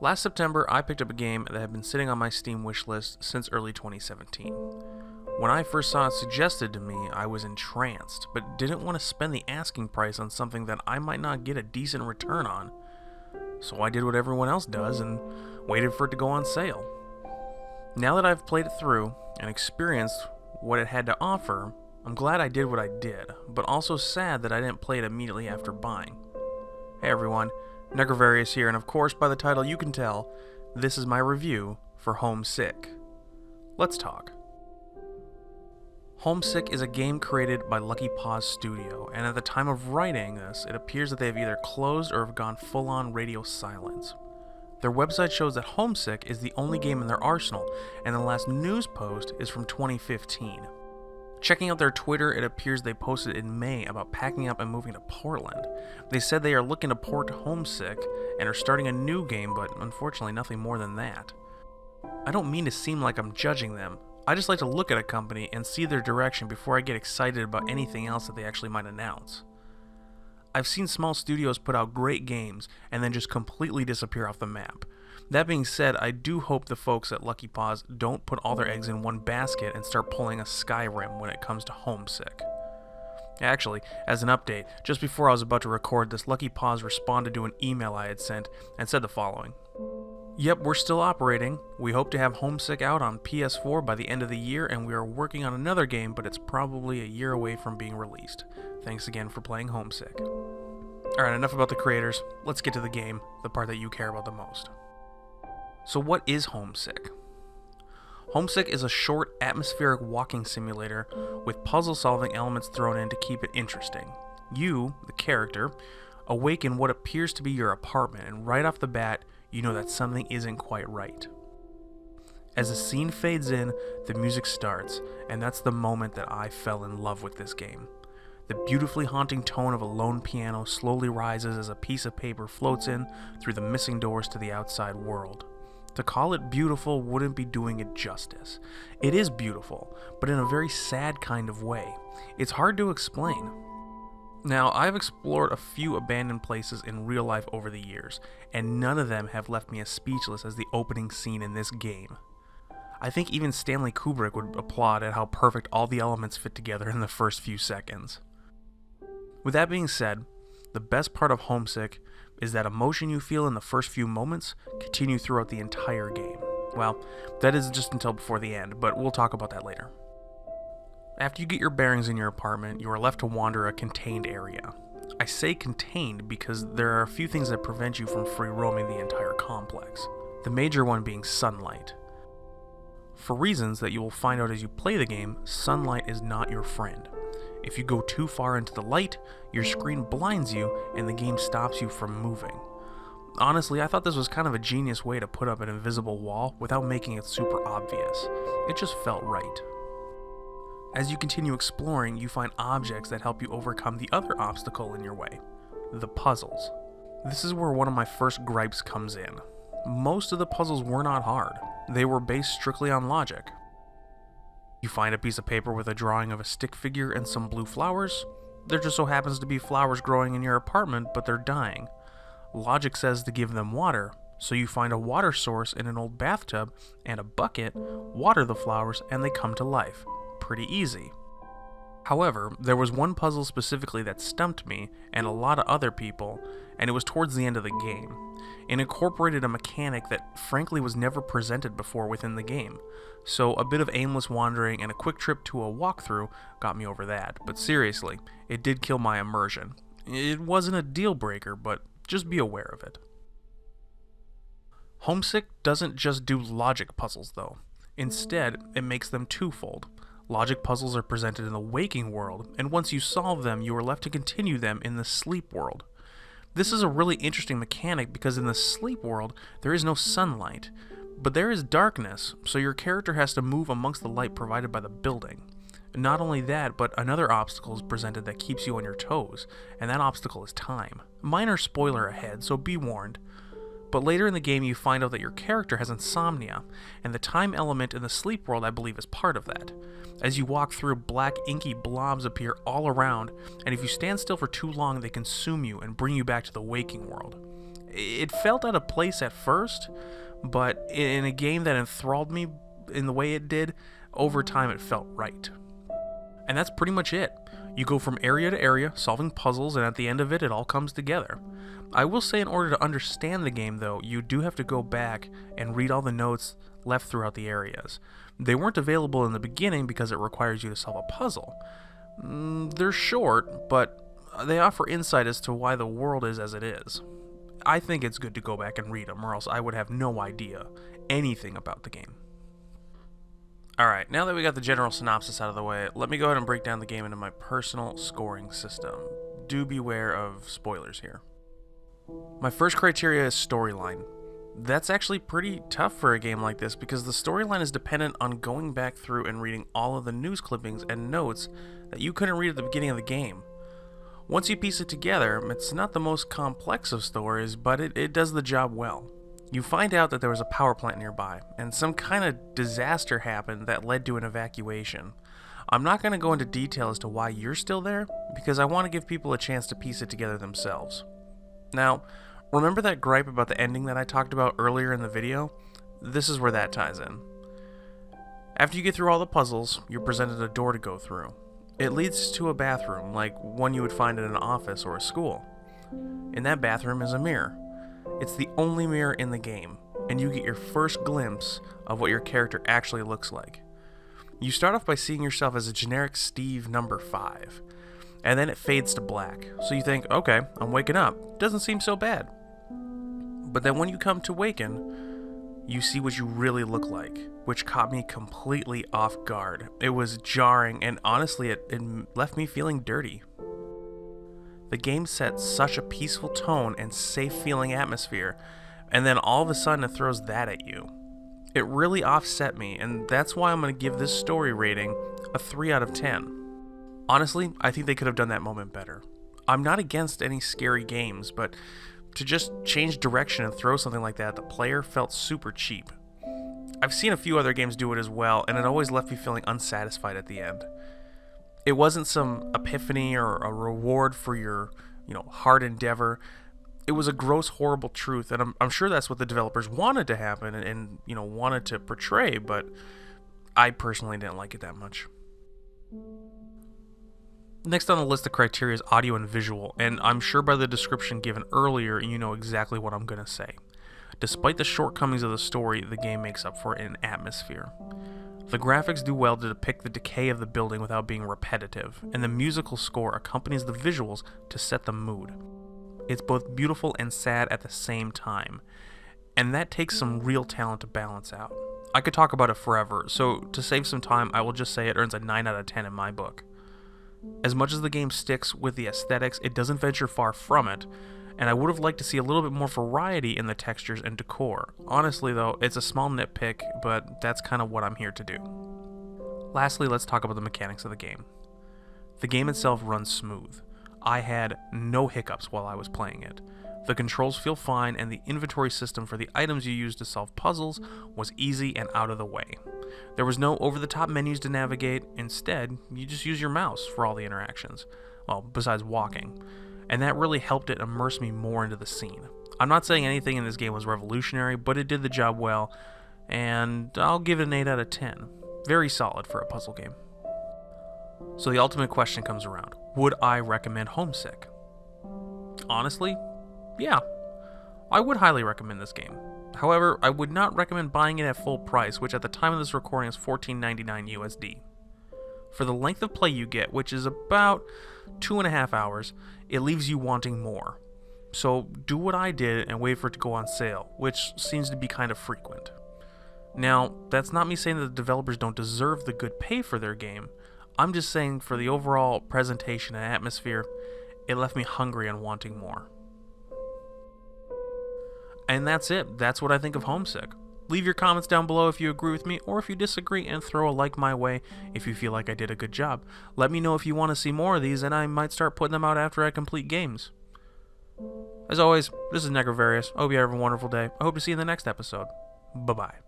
Last September, I picked up a game that had been sitting on my Steam wishlist since early 2017. When I first saw it suggested to me, I was entranced, but didn't want to spend the asking price on something that I might not get a decent return on. So I did what everyone else does and waited for it to go on sale. Now that I've played it through and experienced what it had to offer, I'm glad I did what I did, but also sad that I didn't play it immediately after buying. Hey everyone, Necrovarius here, and of course by the title you can tell, this is my review for Homesick. Let's talk. Homesick is a game created by Lucky Paws Studio, and at the time of writing this, it appears that they have either closed or have gone full-on radio silence. Their website shows that Homesick is the only game in their arsenal, and the last news post is from 2015. Checking out their Twitter, it appears they posted in May about packing up and moving to Portland. They said they are looking to port Homesick and are starting a new game, but unfortunately nothing more than that. I don't mean to seem like I'm judging them. I just like to look at a company and see their direction before I get excited about anything else that they actually might announce. I've seen small studios put out great games and then just completely disappear off the map. That being said, I do hope the folks at Lucky Paws don't put all their eggs in one basket and start pulling a Skyrim when it comes to Homesick. Actually, as an update, just before I was about to record this, Lucky Paws responded to an email I had sent and said the following. Yep, we're still operating. We hope to have Homesick out on PS4 by the end of the year, and we are working on another game, but it's probably a year away from being released. Thanks again for playing Homesick. Alright, enough about the creators. Let's get to the game, the part that you care about the most. So what is Homesick? Homesick is a short, atmospheric walking simulator with puzzle-solving elements thrown in to keep it interesting. You, the character, awake in what appears to be your apartment, and right off the bat, you know that something isn't quite right. As the scene fades in, the music starts, and that's the moment that I fell in love with this game. The beautifully haunting tone of a lone piano slowly rises as a piece of paper floats in through the missing doors to the outside world. To call it beautiful wouldn't be doing it justice. It is beautiful, but in a very sad kind of way. It's hard to explain. Now, I've explored a few abandoned places in real life over the years, and none of them have left me as speechless as the opening scene in this game. I think even Stanley Kubrick would applaud at how perfect all the elements fit together in the first few seconds. With that being said, the best part of Homesick is that emotion you feel in the first few moments continue throughout the entire game. Well, that is just until before the end, but we'll talk about that later. After you get your bearings in your apartment, you are left to wander a contained area. I say contained because there are a few things that prevent you from free roaming the entire complex, the major one being sunlight. For reasons that you will find out as you play the game, sunlight is not your friend. If you go too far into the light, your screen blinds you and the game stops you from moving. Honestly, I thought this was kind of a genius way to put up an invisible wall without making it super obvious. It just felt right. As you continue exploring, you find objects that help you overcome the other obstacle in your way, the puzzles. This is where one of my first gripes comes in. Most of the puzzles were not hard. They were based strictly on logic. You find a piece of paper with a drawing of a stick figure and some blue flowers. There just so happens to be flowers growing in your apartment, but they're dying. Logic says to give them water, so you find a water source in an old bathtub and a bucket, water the flowers, and they come to life. Pretty easy. However, there was one puzzle specifically that stumped me and a lot of other people, and it was towards the end of the game. It incorporated a mechanic that frankly was never presented before within the game, so a bit of aimless wandering and a quick trip to a walkthrough got me over that, but seriously, it did kill my immersion. It wasn't a deal breaker, but just be aware of it. Homesick doesn't just do logic puzzles though. Instead, it makes them twofold. Logic puzzles are presented in the waking world, and once you solve them, you are left to continue them in the sleep world. This is a really interesting mechanic because in the sleep world, there is no sunlight, but there is darkness, so your character has to move amongst the light provided by the building. Not only that, but another obstacle is presented that keeps you on your toes, and that obstacle is time. Minor spoiler ahead, so be warned. But later in the game you find out that your character has insomnia, and the time element in the sleep world I believe is part of that. As you walk through, black inky blobs appear all around, and if you stand still for too long they consume you and bring you back to the waking world. It felt out of place at first, but in a game that enthralled me in the way it did, over time it felt right. And that's pretty much it. You go from area to area, solving puzzles, and at the end of it, it all comes together. I will say in order to understand the game, though, you do have to go back and read all the notes left throughout the areas. They weren't available in the beginning because it requires you to solve a puzzle. They're short, but they offer insight as to why the world is as it is. I think it's good to go back and read them, or else I would have no idea anything about the game. Alright, now that we got the general synopsis out of the way, let me go ahead and break down the game into my personal scoring system. Do beware of spoilers here. My first criteria is storyline. That's actually pretty tough for a game like this because the storyline is dependent on going back through and reading all of the news clippings and notes that you couldn't read at the beginning of the game. Once you piece it together, it's not the most complex of stories, but it does the job well. You find out that there was a power plant nearby, and some kind of disaster happened that led to an evacuation. I'm not going to go into detail as to why you're still there, because I want to give people a chance to piece it together themselves. Now, remember that gripe about the ending that I talked about earlier in the video? This is where that ties in. After you get through all the puzzles, you're presented a door to go through. It leads to a bathroom, like one you would find in an office or a school. In that bathroom is a mirror. It's the only mirror in the game, and you get your first glimpse of what your character actually looks like. You start off by seeing yourself as a generic Steve number 5, and then it fades to black, so you think, okay, I'm waking up, doesn't seem so bad. But then when you come to waken, you see what you really look like, which caught me completely off guard. It was jarring, and honestly, it left me feeling dirty. The game sets such a peaceful tone and safe-feeling atmosphere, and then all of a sudden it throws that at you. It really offset me, and that's why I'm going to give this story rating a 3 out of 10. Honestly, I think they could have done that moment better. I'm not against any scary games, but to just change direction and throw something like that at the player felt super cheap. I've seen a few other games do it as well, and it always left me feeling unsatisfied at the end. It wasn't some epiphany or a reward for your, hard endeavor. It was a gross, horrible truth, and I'm sure that's what the developers wanted to happen and wanted to portray, but I personally didn't like it that much. Next on the list of criteria is audio and visual, and I'm sure by the description given earlier, you know exactly what I'm going to say. Despite the shortcomings of the story, the game makes up for it in atmosphere. The graphics do well to depict the decay of the building without being repetitive, and the musical score accompanies the visuals to set the mood. It's both beautiful and sad at the same time, and that takes some real talent to balance out. I could talk about it forever, so to save some time, I will just say it earns a 9 out of 10 in my book. As much as the game sticks with the aesthetics, it doesn't venture far from it, and I would have liked to see a little bit more variety in the textures and decor. Honestly though, it's a small nitpick, but that's kind of what I'm here to do. Lastly, let's talk about the mechanics of the game. The game itself runs smooth. I had no hiccups while I was playing it. The controls feel fine, and the inventory system for the items you use to solve puzzles was easy and out of the way. There was no over-the-top menus to navigate. Instead, you just use your mouse for all the interactions. Well, besides walking. And that really helped it immerse me more into the scene. I'm not saying anything in this game was revolutionary, but it did the job well, and I'll give it an 8 out of 10. Very solid for a puzzle game. So the ultimate question comes around. Would I recommend Homesick? Honestly, yeah. I would highly recommend this game. However, I would not recommend buying it at full price, which at the time of this recording is $14.99 USD. For the length of play you get, which is about 2.5 hours, it leaves you wanting more. So do what I did and wait for it to go on sale, which seems to be kind of frequent. Now, that's not me saying that the developers don't deserve the good pay for their game. I'm just saying for the overall presentation and atmosphere, it left me hungry and wanting more. And that's it. That's what I think of Homesick. Leave your comments down below if you agree with me or if you disagree, and throw a like my way if you feel like I did a good job. Let me know if you want to see more of these, and I might start putting them out after I complete games. As always, this is Negravarious. I hope you have a wonderful day. I hope to see you in the next episode. Bye-bye.